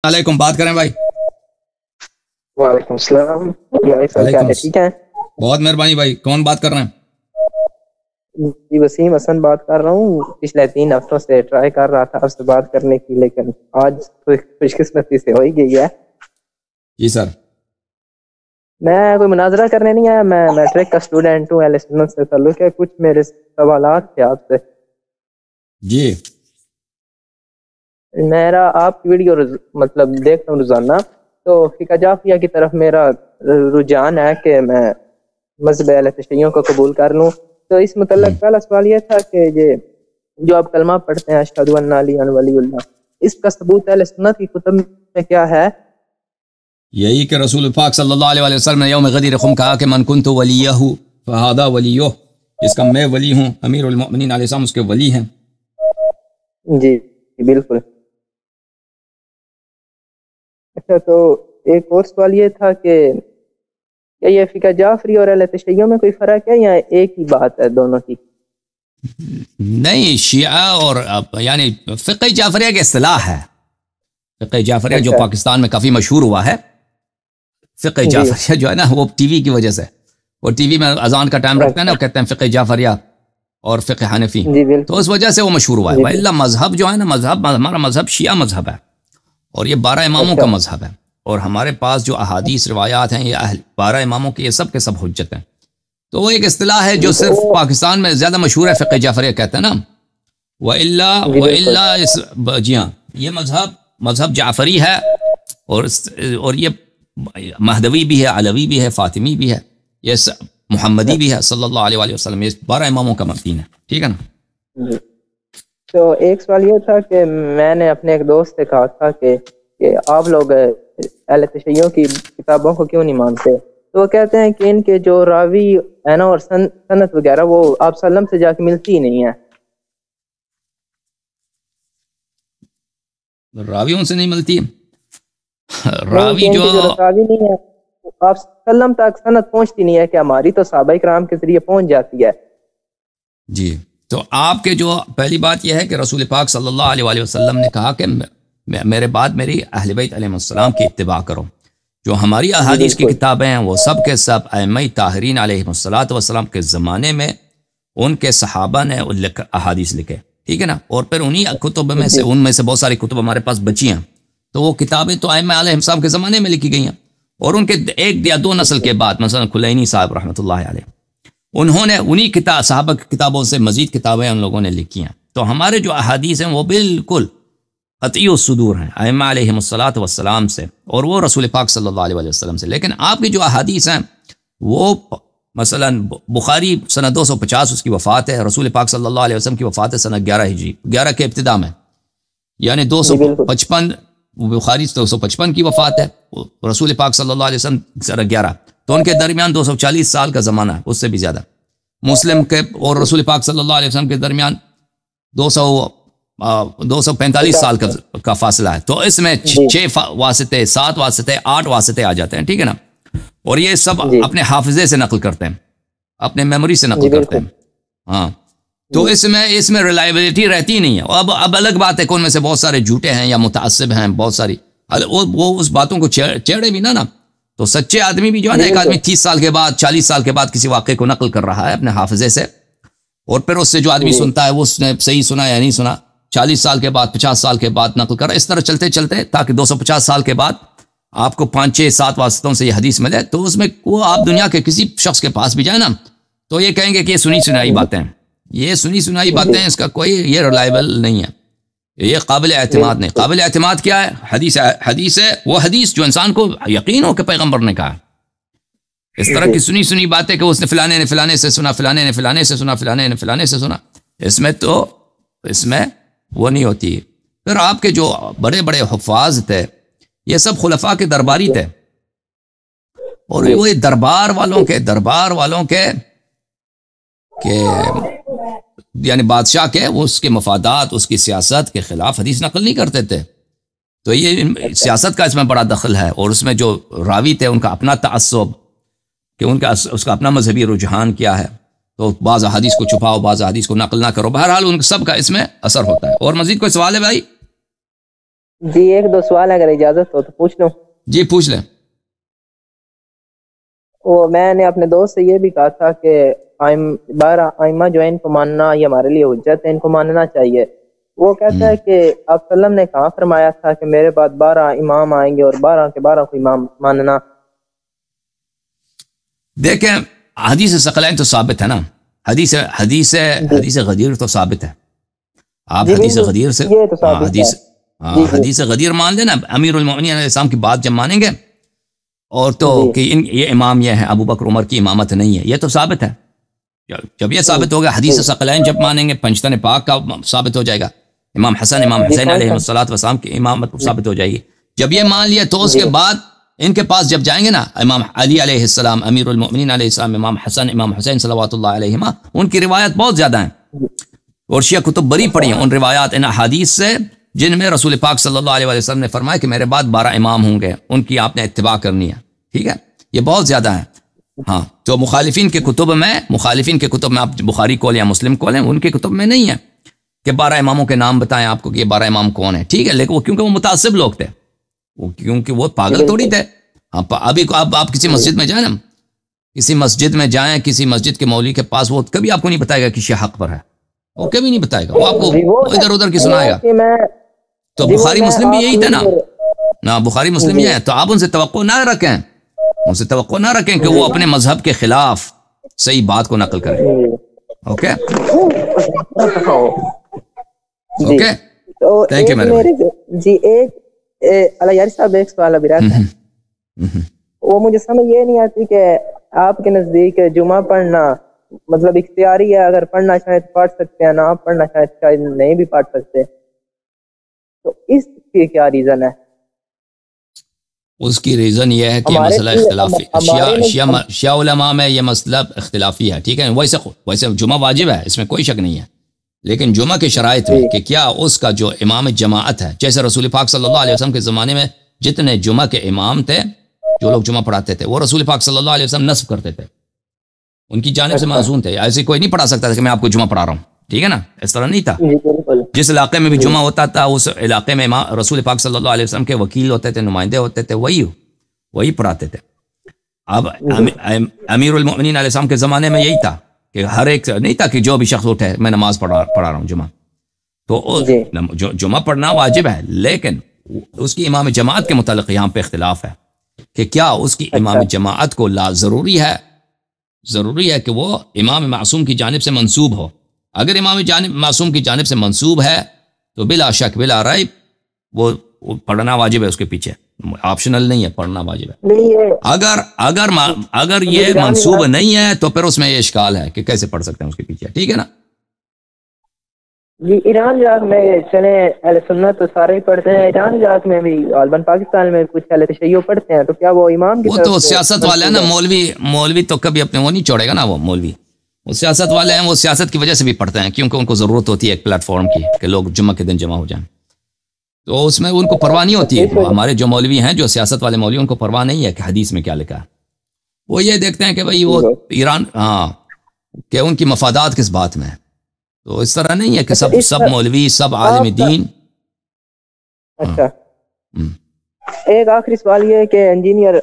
علیکم، بات کریں بھائی۔ وعلیکم السلام بھائی صاحب، کیا ہے؟ ٹھیک ہے؟ بہت مہربانی بھائی، کون بات کر رہے ہیں؟ جی وسیم حسن بات کر رہا ہوں۔ پچھلے 3 ہفتوں سے ٹرائی کر رہا تھا آپ سے بات کرنے کی، لیکن آج تو خوش قسمتی سے ہو ہی گئی ہے۔ جی سر۔ میں کوئی مناظرہ کرنے نہیں آیا، میں میٹرک کا اسٹوڈنٹ ہوں، اہل سنت سے تعلق ہے۔ کچھ میرے سوالات تھے آپ سے۔ جی میرا آپ کی ویڈیو مطلب دیکھتا ہوں روزانہ، تو فقہ جعفریہ کی طرف میرا رجحان ہے کہ میں مذہب اہل تشیعوں کو قبول کر لوں۔ تو اس متعلق پہلا سوال یہ تھا کہ یہ جو آپ کلمہ پڑھتے ہیں اشہد ان لا الہ الا اللہ ولی اللہ، اس کا ثبوت اہل سنت کی کتب میں کیا ہے؟ یہی کہ رسول پاک صلی اللہ علیہ وسلم نے یوم غدیر خم کہا کہ من کنت ولیہ فہذا ولیہ، جس کا میں ولی ہوں، امیر المؤمنین علیہ السلام اس کے ولی ہیں۔ جی بالکل۔ اچھا، تو ایک اور سوال یہ تھا کہ کیا یہ فقہ جعفری اور اہل تشیعوں میں کوئی فرق ہے یا ایک ہی بات ہے دونوں کی؟ نہیں، شیعہ اور یعنی فقہ جعفریہ کی اصطلاح ہے۔ فقہ جعفریہ جو پاکستان میں کافی مشہور ہوا ہے، فقہ جعفریہ جو ہے نا، وہ ٹی وی کی وجہ سے، وہ ٹی وی میں اذان کا ٹائم رکھتے ہیں نا، وہ کہتے ہیں فقہ جعفریہ اور فقہ حنفی، تو اس وجہ سے وہ مشہور ہوا ہے۔ وَإِلَّا مذہب جو ہے نا، مذہب ہمارا مذہب شیعہ مذہب ہے، اور یہ 12 اماموں کا مذہب ہے، اور ہمارے پاس جو احادیث روایات ہیں یہ 12 اماموں کے، یہ سب کے سب حجت ہیں۔ تو وہ ایک اصطلاح ہے جو صرف پاکستان میں زیادہ مشہور ہے، فقہ جعفریہ کہتے ہیں نا۔ وَإِلَّا جی ہاں، یہ مذہب جعفری ہے، اور یہ مہدوی بھی ہے، علوی بھی ہے، فاطمی بھی ہے، یہ محمدی بھی ہے، صلی اللہ علیہ وسلم، یہ 12 اماموں کا دین ہے، ٹھیک ہے نا۔ تو ایک سوال یہ تھا کہ میں نے اپنے ایک دوست سے کہا تھا کہ آپ لوگ اہل تشیعوں کی کتابوں کو کیوں نہیں مانتے؟ تو وہ کہتے ہیں کہ ان کے جو راوی ہے نا اور سند وغیرہ وہ آپ صلی اللہ علیہ وسلم سے جا کے ملتی ہی نہیں ہے۔ راویوں سے نہیں ملتی، راوی جو راوی نہیں ہے آپ صلی اللہ علیہ وسلم تک سند پہنچتی نہیں ہے، کہ ہماری تو صحابہ کرام کے ذریعے پہنچ جاتی ہے۔ جی، تو آپ کے جو پہلی بات یہ ہے کہ رسول پاک صلی اللہ علیہ وسلم نے کہا کہ میرے بعد میری اہل بیت علیہ السلام کی اتباع کرو۔ جو ہماری احادیث کی کتابیں ہیں وہ سب کے سب ائمہ طاہرین علیہ السلام کے زمانے میں ان کے صحابہ نے احادیث لکھے، ٹھیک ہے نا، اور پھر انہی کتب میں سے، ان میں سے بہت ساری کتب ہمارے پاس بچی ہیں، تو وہ کتابیں تو ائمہ علیہ السلام کے زمانے میں لکھی گئی ہیں، اور ان کے 1 یا 2 نسل کے بعد، مثلا کلینی صاحب رحمۃ اللہ علیہ، انہوں نے انہی صحابہ کی کتابوں سے مزید کتابیں ان لوگوں نے لکھی ہیں۔ تو ہمارے جو احادیث ہیں وہ بالکل قطعی الصدور ہیں ائمہ علیہ السلام سے، اور وہ رسول پاک صلی اللہ علیہ وسلم سے۔ لیکن آپ کی جو احادیث ہیں وہ مثلا بخاری سنہ 250 اس کی وفات ہے، رسول پاک صلی اللہ علیہ وسلم کی وفات ہے سنہ 11 ہجری، 11 کے ابتدا میں، یعنی 255، بخاری 255 کی وفات ہے، رسول پاک صلی اللہ علیہ وسلم سنہ 11، تو ان کے درمیان 240 سال کا زمانہ ہے، اس سے بھی زیادہ۔ مسلم کے اور رسول پاک صلی اللہ علیہ وسلم کے درمیان 245 سال کا فاصلہ ہے، تو اس میں 6 واسطے، 7 واسطے، 8 واسطے آ جاتے ہیں، ٹھیک ہے نا، اور یہ سب اپنے حافظے سے نقل کرتے ہیں، اپنے میموری سے نقل کرتے ہیں، ہاں، تو اس میں ریلائبلٹی رہتی نہیں ہے۔ اب الگ بات ہے کہ ان میں سے بہت سارے جھوٹے ہیں یا متعصب ہیں، بہت ساری وہ اس باتوں کو چھیڑے بھی نا، تو سچے آدمی بھی جو ہے نا، ایک آدمی 30 سال کے بعد، 40 سال کے بعد کسی واقعے کو نقل کر رہا ہے اپنے حافظے سے، اور پھر اس سے جو آدمی سنتا ہے وہ اس نے صحیح سنا یا نہیں سنا، 40 سال کے بعد، 50 سال کے بعد نقل کر رہا ہے، اس طرح چلتے چلتے تاکہ 250 سال کے بعد آپ کو 5، 6، 7 واسطوں سے یہ حدیث ملے، تو اس میں وہ آپ دنیا کے کسی شخص کے پاس بھی جائیں نا، تو یہ کہیں گے کہ یہ سنی سنائی باتیں، یہ سنی سنائی باتیں، اس کا کوئی یہ ریلائبل نہیں ہے، یہ قابل اعتماد نہیں۔ قابل اعتماد کیا ہے؟ حدیث ہے، وہ حدیث جو انسان کو یقین ہو کہ پیغمبر نے کہا۔ اس طرح کی سنی باتیں کہ اس نے فلانے نے فلانے سے سنا، فلانے نے فلانے سے سنا، فلانے نے فلانے سے سنا، اس میں وہ نہیں ہوتی۔ پھر آپ کے جو بڑے بڑے حفاظ تھے یہ سب خلفاء کے درباری تھے، اور وہ دربار والوں کے یعنی بادشاہ کے، وہ اس کے مفادات، اس کی سیاست کے خلاف حدیث نقل نہیں کرتے تھے، تو یہ سیاست کا اس میں بڑا دخل ہے، اور اس میں جو راوی تھے ان کا اپنا تعصب، کہ اس کا اپنا مذہبی رجحان کیا ہے، تو بعض احادیث کو چھپاؤ، بعض احادیث کو نقل نہ کرو، بہرحال ان سب کا اس میں اثر ہوتا ہے۔ اور مزید کوئی سوال ہے بھائی؟ جی ایک دو سوال اگر اجازت ہو تو پوچھ لوں؟ جی پوچھ لیں. وہ میں نے اپنے دوست سے یہ بھی کہا تھا کہ 12 ائمہ جو ہے ان کو ماننا یہ ہمارے لیے حجت ہے، ان کو ماننا چاہیے. وہ کہتا ہے کہ آپ صلی اللہ علیہ وسلم نے کہاں فرمایا تھا کہ میرے بعد 12 امام آئیں گے اور 12 کے 12 کو امام ماننا؟ دیکھیں حدیث ثقلین تو ثابت ہے نا، حدیث غدیر تو ثابت ہے. آپ حدیث غدیر سے حدیث غدیر مان لینا. امیر المؤمنین علیہ السلام کی بات جب مانیں گے اور تو کہ یہ امام یہ ہے، ابو بکر عمر کی امامت نہیں ہے، یہ تو ثابت ہے. جب یہ ثابت ہوگا، حدیث ثقلین جب مانیں گے، پنجتن پاک کا ثابت ہو جائے گا، امام حسن امام حسین علیہ السلام کی امامت ثابت ہو جائے گی. جب یہ مان لیا تو اس کے بعد ان کے پاس جب جائیں گے نا، امام علی علیہ السلام، امیر المؤمنین علیہ السلام، امام حسن امام حسین صلوات اللہ علیہما، ان کی روایات بہت زیادہ ہیں اور شیعہ کتب بری پڑی ہیں ان روایات، ان احادیث سے جن میں رسول پاک صلی اللہ علیہ وسلم نے فرمایا کہ میرے بعد 12 امام ہوں گے، ان کی آپ نے اتباع کرنی ہے. ٹھیک ہے، یہ بہت زیادہ ہیں. ہاں تو مخالفین کے کتب میں آپ بخاری کول یا مسلم کول ہیں، ان کے کتب میں نہیں ہے کہ 12 اماموں کے نام بتائیں آپ کو کہ یہ 12 امام کون ہیں. ٹھیک ہے، لیکن وہ کیونکہ وہ متعصب لوگ تھے، کیونکہ وہ پاگل تھوڑی تھے. ابھی آپ کسی مسجد میں جائیں نا، کسی مسجد میں جائیں، کسی مسجد کے مولوی کے پاس، وہ کبھی آپ کو نہیں بتائے گا کہ شیعہ حق پر ہے، وہ کبھی نہیں بتائے گا، وہ آپ کو ادھر ادھر کی سنائے گا. تو بخاری مسلم بھی یہی تھا نا، بخاری مسلم یہ ہے. تو آپ ان سے توقع نہ رکھیں کہ وہ اپنے مذہب کے خلاف صحیح بات کو نقل کریں. اوکے اوکے، تھینک یو میرے بھائی. جی ایک علیاری صاحب ایک سوال ابھی رہتا ہے، وہ مجھے سمجھ یہ نہیں آتی کہ آپ کے نزدیک جمعہ پڑھنا مطلب اختیاری ہے، اگر پڑھنا چاہیں تو پڑھ سکتے ہیں، نہ پڑھنا چاہیں تو شاید نہیں بھی پڑھ سکتے، تو اس کی کیا ریزن ہے؟ اس کی ریزن یہ ہے کہ یہ مسئلہ اختلافی، شیعہ علماء میں یہ مسئلہ اختلافی ہے. ٹھیک ہے، ویسے جمعہ واجب ہے، اس میں کوئی شک نہیں ہے، لیکن جمعہ کے شرائط میں کہ کیا اس کا جو امام جماعت ہے، جیسے رسول پاک صلی اللہ علیہ وسلم کے زمانے میں جتنے جمعہ کے امام تھے، جو لوگ جمعہ پڑھاتے تھے، وہ رسول پاک صلی اللہ علیہ وسلم نصب کرتے تھے، ان کی جانب سے معزون تھے. ایسے کوئی نہیں پڑھا سکتا تھا کہ میں آپ کو جمعہ پڑھا رہا ہوں. ٹھیک ہے نا، اس طرح نہیں تھا. جس علاقے میں بھی جمعہ ہوتا تھا، اس علاقے میں رسول پاک صلی اللہ علیہ وسلم کے وکیل ہوتے تھے، نمائندے ہوتے تھے، وہی پڑھاتے تھے. اب امیر المؤمنین علیہ السلام کے زمانے میں یہی تھا کہ ہر ایک نہیں تھا کہ جو بھی شخص اٹھے میں نماز پڑھا رہا ہوں جمعہ. تو جمعہ پڑھنا واجب ہے، لیکن اس کی امام جماعت کے متعلق یہاں پہ اختلاف ہے کہ کیا اس کی امام جماعت کو ضروری ہے کہ وہ امام معصوم کی جانب سے منسوب ہو. اگر امام معصوم کی جانب سے منسوب ہے تو بلا شک بلا ریب وہ پڑھنا واجب ہے، اس کے پیچھے آپشنل نہیں ہے، پڑھنا واجب ہے. اگر یہ منسوب نہیں ہے تو پھر اس میں یہ اشکال ہے کہ کیسے پڑھ سکتے ہیں اس کے پیچھے. ٹھیک ہے نا. جی ایران عراق میں چلے اہل سنت تو سارے ہی پڑھتے ہیں، ایران عراق میں بھی غالباً پاکستان میں کچھ اہل تشیع پڑھتے ہیں، تو کیا وہ امام کی وہ تو سیاست والے ہیں نا، مولوی تو کبھی اپنے وہ نہیں چھوڑے گا نا. وہ مولوی وہ سیاست والے ہیں، وہ سیاست کی وجہ سے بھی پڑھتے ہیں کیونکہ ان کو ضرورت ہوتی ہے ایک پلیٹ فارم کی کہ لوگ جمعہ کے دن جمع ہو جائیں. تو اس میں ان کو پرواہ نہیں ہوتی ہے. ہمارے جو مولوی ہیں، جو سیاست والے مولوی، ان کو پرواہ نہیں ہے کہ حدیث میں کیا لکھا ہے. وہ یہ دیکھتے ہیں کہ بھئی وہ ایران کہ ان کی مفادات کس بات میں ہے. تو اس طرح نہیں ہے کہ سب مولوی، سب عالم دین. اچھا ایک آخری سوال یہ ہے کہ انجینئر